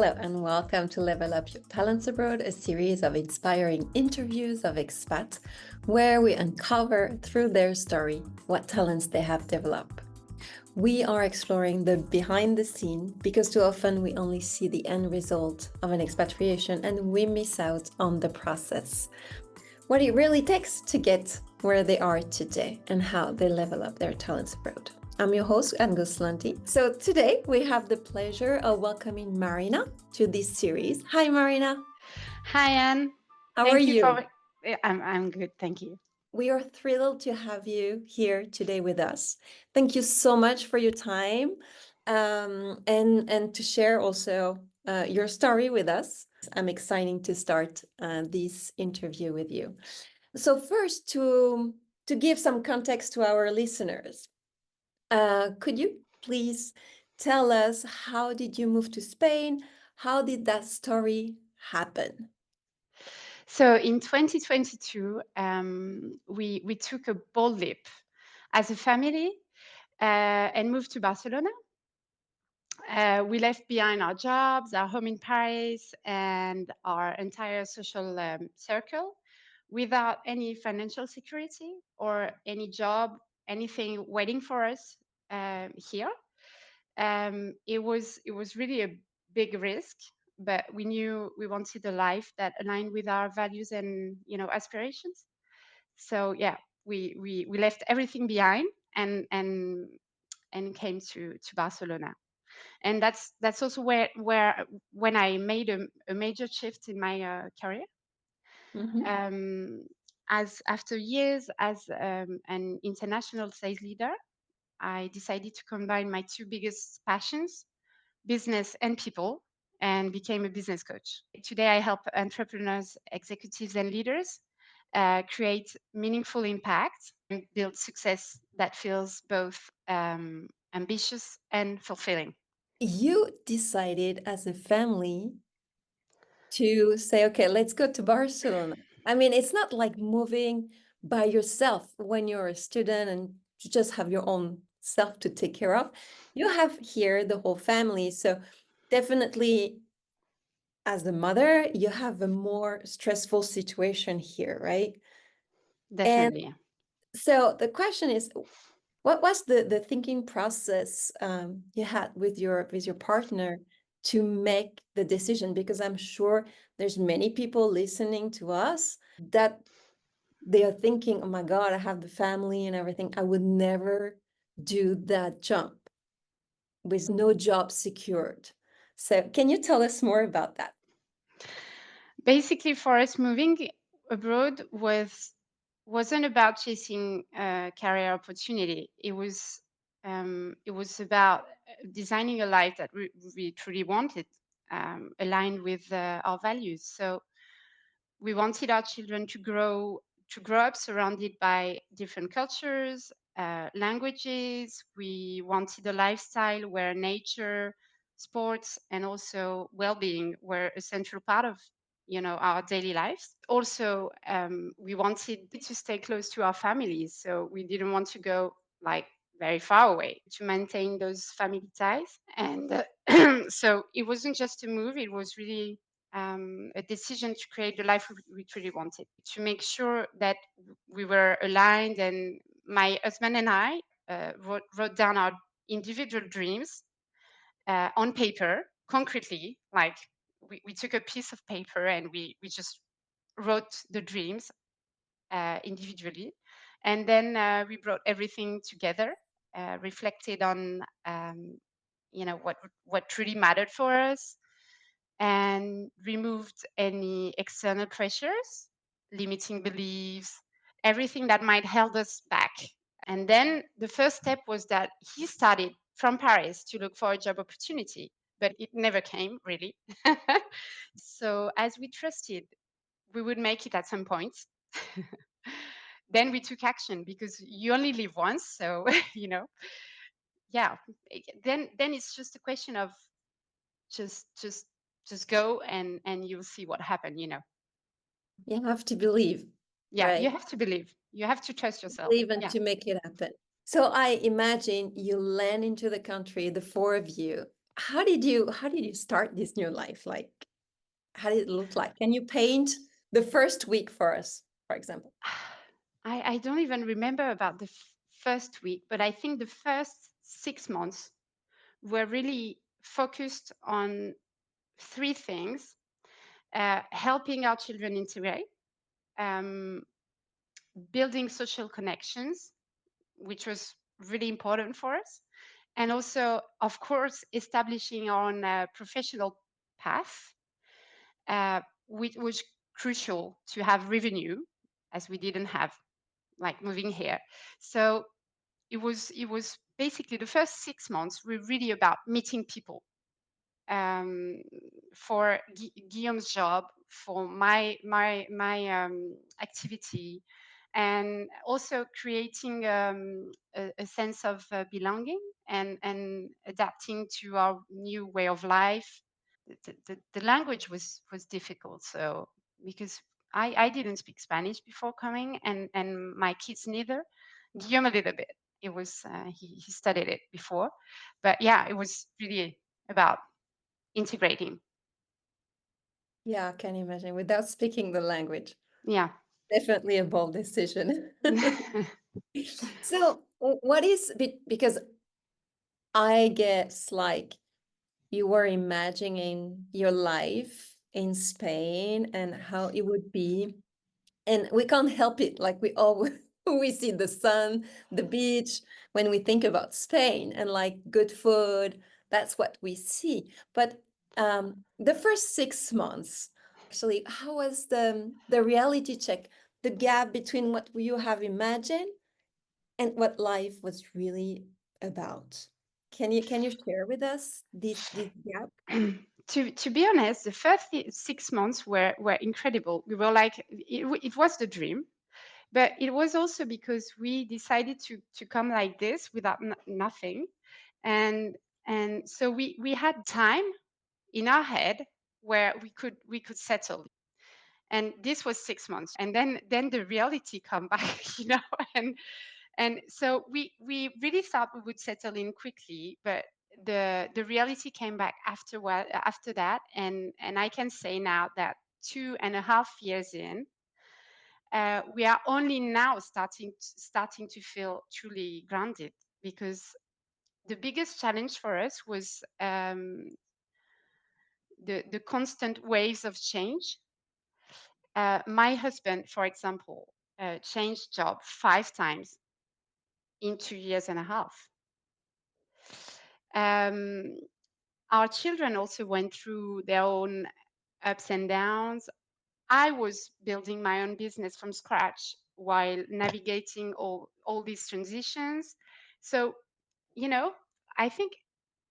Hello and welcome to Level Up Your Talents Abroad, a series of inspiring interviews of expats where we uncover through their story what talents they have developed. We are exploring the behind the scene because too often we only see the end result of an expatriation and we miss out on the process. What it really takes to get where they are today and how they level up their talents abroad. I'm your host, Angus Lanti. So today we have the pleasure of welcoming Marina to this series. Hi, Marina. Hi, Anne. How are Thank you you? for. I'm good, thank you. We are thrilled to have you here today with us. Thank you so much for your time and to share also your story with us. I'm excited to start this interview with you. So first, to give some context to our listeners, could you please tell us how did you move to Spain? How did that story happen? So in 2022, we took a bold leap as a family and moved to Barcelona. We left behind our jobs, our home in Paris, and our entire social circle without any financial security or any job, anything waiting for us here. It was really a big risk, but we knew we wanted a life that aligned with our values and aspirations. So yeah, we left everything behind and came to Barcelona. And that's also where when I made a major shift in my career. Mhm. Um, as after years as an international sales leader, I decided to combine my two biggest passions, business and people, and became a business coach. Today, I help entrepreneurs, executives, and leaders create meaningful impact and build success that feels both ambitious and fulfilling. You decided as a family to say, okay, let's go to Barcelona. I mean, it's not like moving by yourself when you're a student and you just have your own self to take care of. You have here the whole family. So definitely as a mother, you have a more stressful situation here, right? And Definitely. so the question is, what was the thinking process you had with your partner to make the decision? Because I'm sure there's many people listening to us that they are thinking, oh my God, I have the family and everything. I would never do that jump with no job secured. So can you tell us more about that? Basically, for us, moving abroad wasn't about chasing a career opportunity. It was about designing a life that we truly wanted, aligned with our values. So we wanted our children to grow up surrounded by different cultures, languages. We wanted a lifestyle where nature, sports, and also well-being were a central part of our daily lives. Also, we wanted to stay close to our families, so we didn't want to go like very far away to maintain those family ties. And so it wasn't just a move; it was really a decision to create the life we truly wanted, to make sure that we were aligned. And my husband and I wrote down our individual dreams on paper, concretely. Like we took a piece of paper and we just wrote the dreams individually. And then we brought everything together, reflected on what truly mattered for us, and removed any external pressures, limiting beliefs, everything that might held us back. And then the first step was that he started from Paris to look for a job opportunity, but it never came really. So as we trusted we would make it at some point, then we took action because you only live once. So, you know, yeah, then it's just a question of just just just go and you'll see what happened. You have to believe, Yeah, you right? have to believe, you have to trust yourself. Believe and Yeah. to make it happen. So I imagine you land into the country, the four of you. how did you start this new life? Like, how did it look like? Can you paint the first week for us, for example? I don't even remember about the first week, but I think the first 6 months were really focused on three things: helping our children integrate, um, building social connections, which was really important for us, and also, of course, establishing our own professional path, which was crucial to have revenue, as we didn't have, like, moving here. So it was basically the first 6 months were really about meeting people, um, for Guillaume's job, for my activity, and also creating a sense of belonging and adapting to our new way of life. The language was difficult, so because I didn't speak Spanish before coming, and my kids neither. Guillaume a little bit. It was he studied it before, but yeah, it was really about integrating. Yeah, I can imagine without speaking the language. Yeah. Definitely a bold decision. So, what is because I guess like you were imagining your life in Spain and how it would be, and we can't help it. Like we all we see the sun, the beach when we think about Spain and like good food. That's what we see. But the first 6 months, actually, how was the reality check? The gap between what you have imagined and what life was really about. Can you share with us this gap? To be honest, the first 6 months were incredible. We were like, it was the dream, but it was also because we decided to come like this without nothing, and so we had time in our head where we could settle, and this was 6 months, and then the reality come back, and so we really thought we would settle in quickly, but the reality came back after that, and I can say now that 2.5 years in, we are only now starting to feel truly grounded, because the biggest challenge for us was the constant waves of change. My husband, for example, changed job 5 times in 2 years and a half. Um, our children also went through their own ups and downs. I was building my own business from scratch while navigating all these transitions. So, you know, I think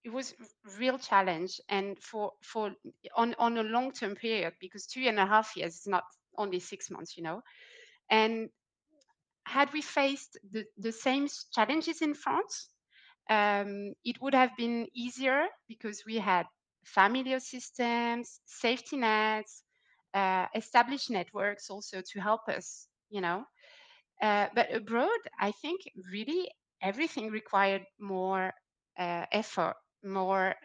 it was real challenge, and for on a long term period, because 2.5 years is not only 6 months, and had we faced the same challenges in France, it would have been easier because we had familiar systems, safety nets, established networks also to help us, But abroad, I think really everything required more effort, more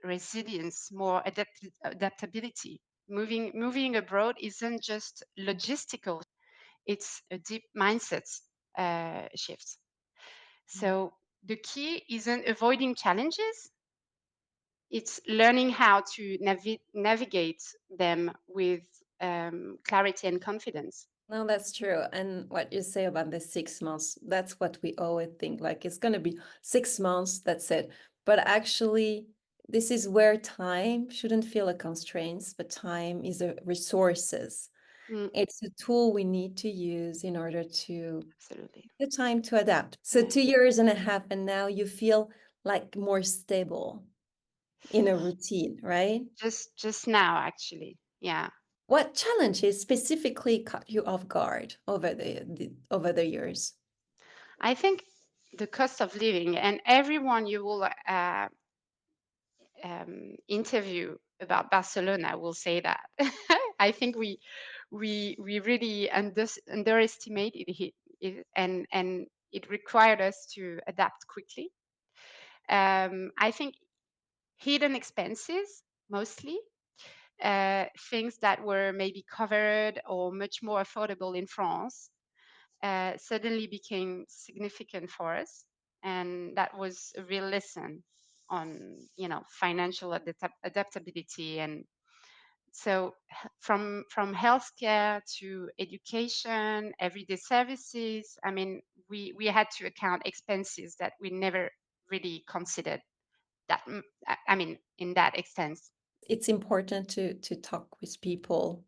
resilience, more adaptability. Moving abroad isn't just logistical; it's a deep mindset shift. So the key isn't avoiding challenges; it's learning how to navigate them with clarity and confidence. No, that's true. And what you say about the 6 months, that's what we always think. Like it's going to be 6 months, that's it. But actually, this is where time shouldn't feel a constraint, but time is a resources. Mm, It's a tool we need to use in order to absolutely. the time to adapt. So Yeah. 2 years and a half, and now you feel like more stable in a routine, right? Just now, actually. Yeah. What challenges specifically caught you off guard over the years? I think the cost of living, and everyone you will interview about Barcelona will say that. I think we really underestimated it, and it required us to adapt quickly. I think hidden expenses mostly, things that were maybe covered or much more affordable in France, suddenly became significant for us, and that was a real lesson on financial adaptability. And so from healthcare to education, everyday services, I mean, we had to account expenses that we never really considered that I mean in that extent. It's important to talk with people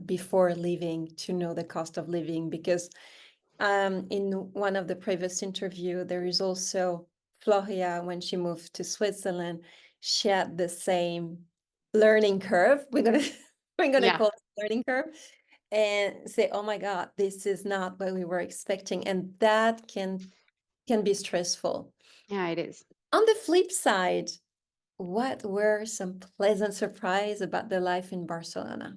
before leaving to know the cost of living because in one of the previous interview, there is also Floria when she moved to Switzerland. She had the same learning curve. We're gonna we're gonna Yeah, call it learning curve and say, "Oh my God, this is not what we were expecting," and that can be stressful. yeah, it is. On the flip side, what were some pleasant surprise about the life in Barcelona?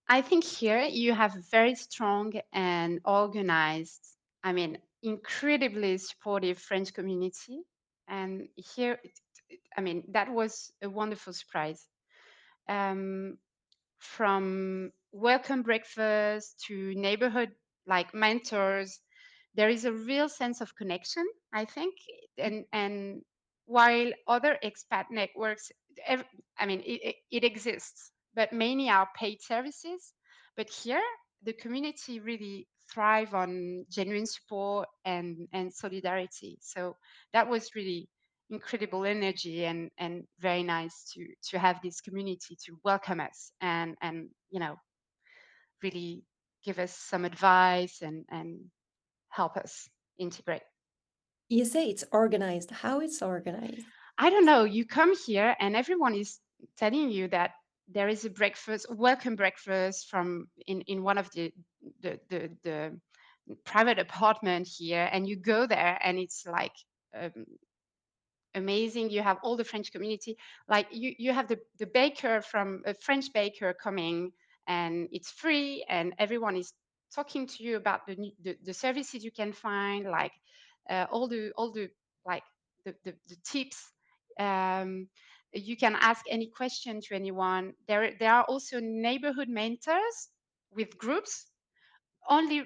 I think here you have a very strong and organized, I mean, incredibly supportive French community. And here, I mean, that was a wonderful surprise. Um, from welcome breakfast to neighborhood like mentors, there is a real sense of connection, I think. And while other expat networks, I mean, it exists, but many are paid services. But here, the community really thrive on genuine support and solidarity. So that was really incredible energy, and very nice to have this community to welcome us and really give us some advice and help us integrate. You say it's organized. How it's organized? I don't know, you come here and everyone is telling you that there is a breakfast, welcome breakfast from in one of the private apartment here, and you go there and it's like um, amazing. You have all the French community, like you have the baker from a French baker coming, and it's free, and everyone is talking to you about the services you can find, like all the like the tips. um, you can ask any question to anyone. There are also neighborhood mentors with groups only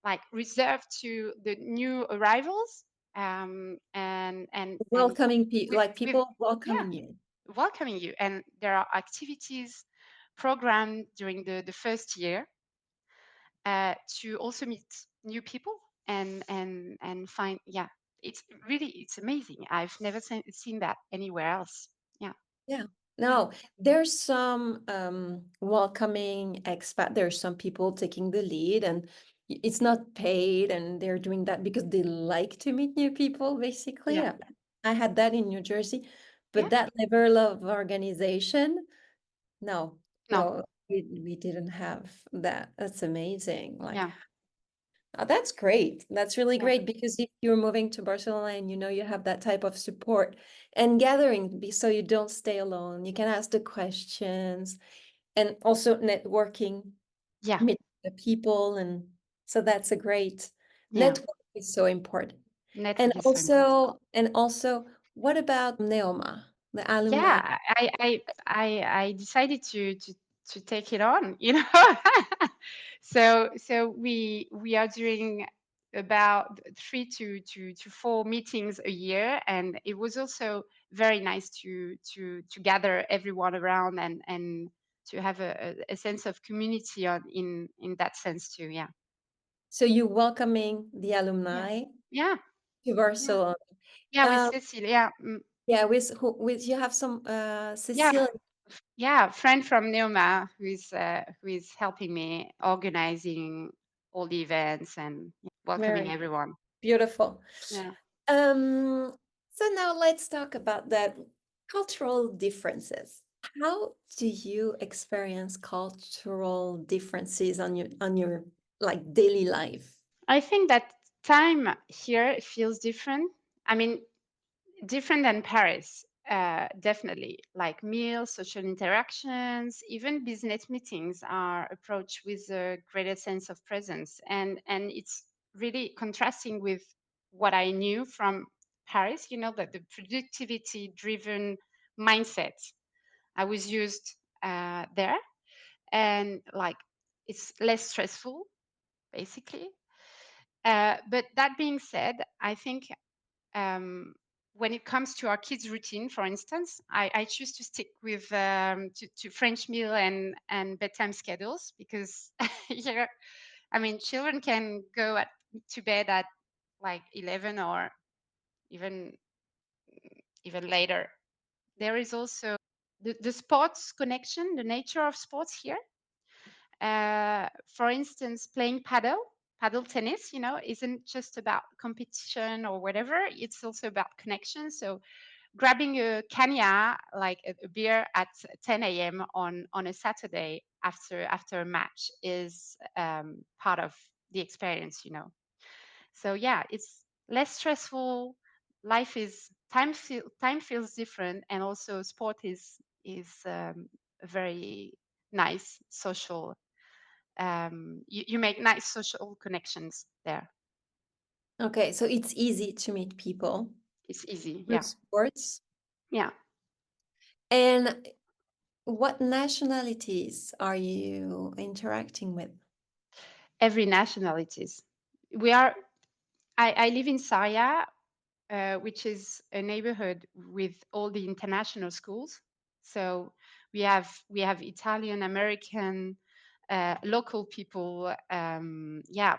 like reserved to the new arrivals, and Welcoming people, like with people yeah, welcoming you. welcoming you. And there are activities programmed during the first year to also meet new people and find, yeah, it's really, it's amazing. I've never seen that anywhere else. Yeah. Yeah. Mm. No, there's some welcoming expat. There's some people taking the lead, and it's not paid, and they're doing that because they like to meet new people, basically. Yeah. I had that in New Jersey, Yeah. but that level of organization, no, No. no, we didn't have that. That's amazing. Like, Yeah. that's great. That's really Yeah. great because if you're moving to Barcelona and you know you have that type of support and gathering, so you don't stay alone, you can ask the questions and also networking, Yeah. meet the people, and so that's a great Yeah. network is so important. And Network is so important. also, what about Neoma, the alumni? Yeah, I decided to take it on, you know. So we are doing about 3 to 4 meetings a year, and it was also very nice to gather everyone around and to have a sense of community in that sense too. Yeah. So you welcoming the Yeah. alumni Yeah. to Yeah. Barcelona. Yeah, with Um, Cecilia. Yeah. yeah, with you have some Yeah. Cecilia. Yeah, a friend from Neoma who is helping me organizing all the events and welcoming Very everyone. beautiful. Yeah. Um, so now let's talk about that cultural differences. How do you experience cultural differences on your like daily life? I think that time here feels different. I mean, different than Paris, definitely. Like meals, social interactions, even business meetings are approached with a greater sense of presence, and it's really contrasting with what I knew from Paris, that the productivity driven mindset I was used there, and like it's less stressful basically. But that being said, I think when it comes to our kids' routine, for instance, I choose to stick with to French meal and bedtime schedules because here, I mean, children can go to bed at like 11 or even even later. There is also the sports connection, the nature of sports here. For instance, playing paddle tennis, isn't just about competition or whatever. It's also about connection. So grabbing a cania, like a beer at 10 a.m. on a Saturday after a match is part of the experience. So yeah, it's less stressful. Life is time feels different, and also sport is a very nice social. You make nice social connections there. Okay, so it's easy to meet people It's easy, through yeah, sports. yeah. And what nationalities are you interacting with? Every nationalities. We are. I live in Saria, which is a neighborhood with all the international schools. So we have Italian, American, local people. Yeah,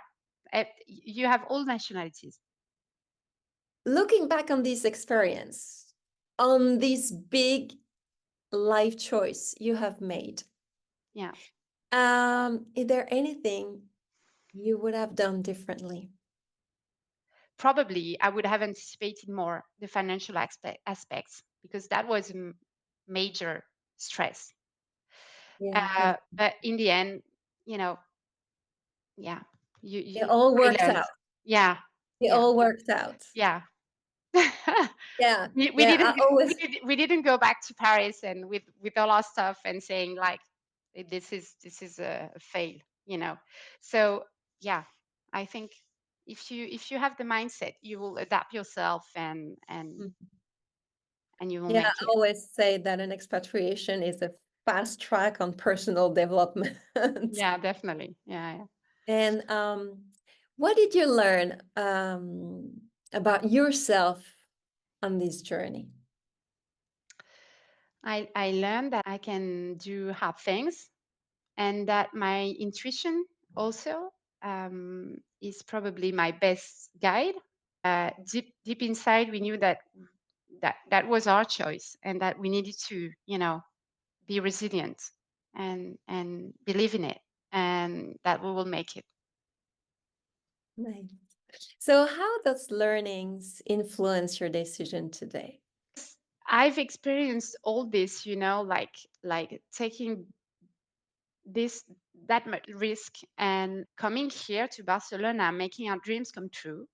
you have all nationalities. Looking back on this experience, on this big life choice you have made, Yeah, is there anything you would have done differently? probably I would have anticipated more the financial aspects because that was a major stress. Yeah, I know. But in the end, you know, yeah, It you all I worked learned. out. Yeah, It yeah, all worked out. yeah. Yeah, we yeah. didn't I always. we didn't go back to Paris and with all our stuff and saying like this is a fail. So yeah, I think if you have the mindset, you will adapt yourself and you will Yeah, make I it. always say that an expatriation is a fast track on personal development. Yeah, definitely. Yeah, yeah. And what did you learn about yourself on this journey? I learned that I can do hard things and that my intuition also is probably my best guide. Deep inside, we knew that was our choice and that we needed to, be resilient and believe in it, and that we will make it. Nice. So, how does learnings influence your decision today? I've experienced all this, like taking this that much risk and coming here to Barcelona, making our dreams come true.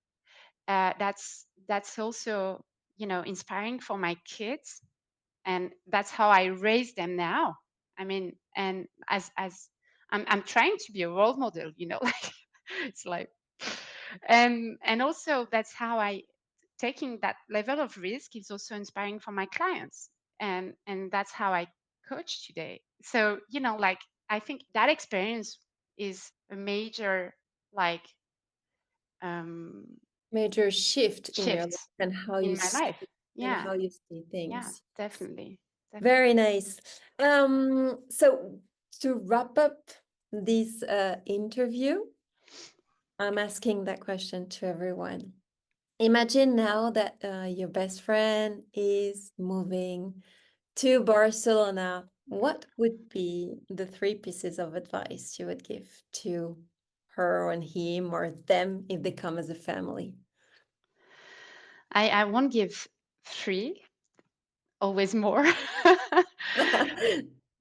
That's also inspiring for my kids, and that's how I raise them now. I mean, and as I'm trying to be a role model, like it's like, and also that's how I taking that level of risk is also inspiring for my clients, and that's how I coach today. So like I think that experience is a major like um, Major shift in your life shift and how in you my see life. and Yeah, how you see yeah, things. definitely, definitely. Very nice. So to wrap up this interview, I'm asking that question to everyone. Imagine now that your best friend is moving to Barcelona. What would be the three pieces of advice you would give to her and him or them if they come as a family? I won't give three, always more,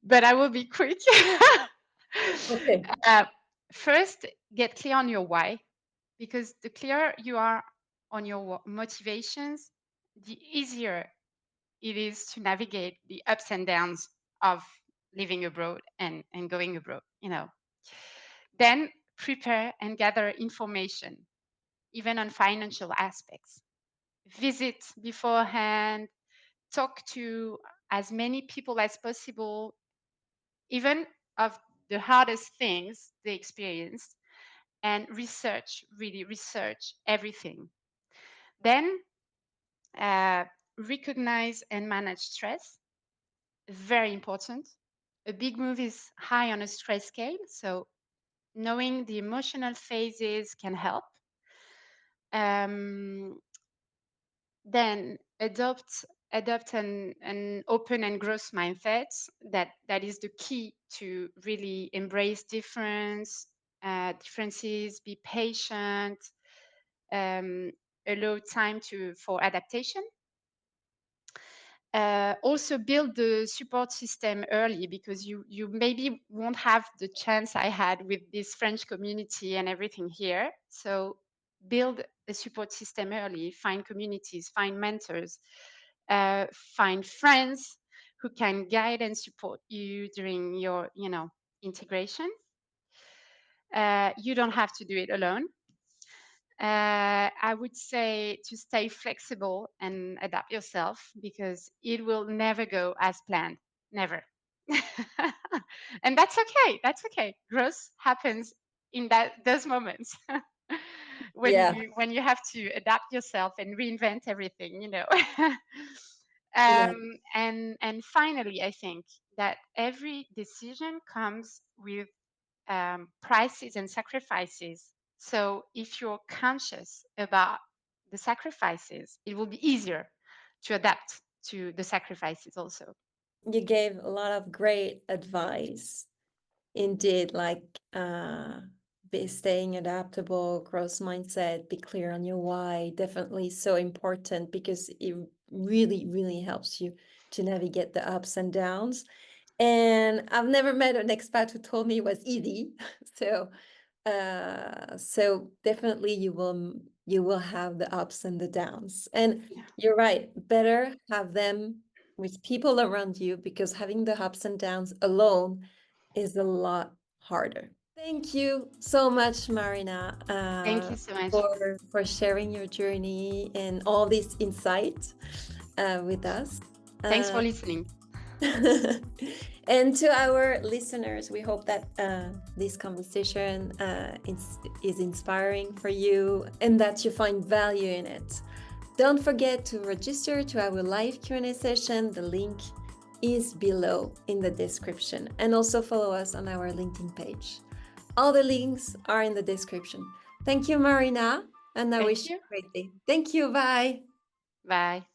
but I will be quick. Okay. uh, First, get clear on your why, because the clearer you are on your motivations, the easier it is to navigate the ups and downs of living abroad and going abroad. Then prepare and gather information, even on financial aspects. visit beforehand, talk to as many people as possible, even of the hardest things they experienced, and research, really research everything. Then recognize and manage stress, very important. A big move is high on a stress scale, so knowing the emotional phases can help. Um, then adopt an open and growth mindset. That is the key to really embrace differences, be patient, allow time for adaptation. Also build the support system early, because you maybe won't have the chance I had with this French community and everything here. So build a support system early, find communities, find mentors, find friends who can guide and support you during your integration. You don't have to do it alone. I would say to stay flexible and adapt yourself, because it will never go as planned, never. And that's okay. That's okay. Growth happens in those moments Yeah, when you have to adapt yourself and reinvent everything. yeah. And finally, I think that every decision comes with prices and sacrifices. So if you're conscious about the sacrifices, it will be easier to adapt to the sacrifices also. You gave a lot of great advice. Indeed, like be staying adaptable, growth mindset, be clear on your why, definitely so important because it really, really helps you to navigate the ups and downs. And I've never met an expat who told me it was easy. So definitely you will have the ups and the downs. And Yeah. you're right, better have them with people around you, because having the ups and downs alone is a lot harder. Thank you so much, Marina, Thank you so much. for sharing your journey and all this insight with us. Thanks for Uh, listening. and to our listeners, we hope that this conversation is inspiring for you and that you find value in it. Don't forget to register to our live Q&A session. The link is below in the description, and also follow us on our LinkedIn page. All the links are in the description. Thank you, Marina, and I Thank wish you you. a great day. Thank you. Bye. Bye.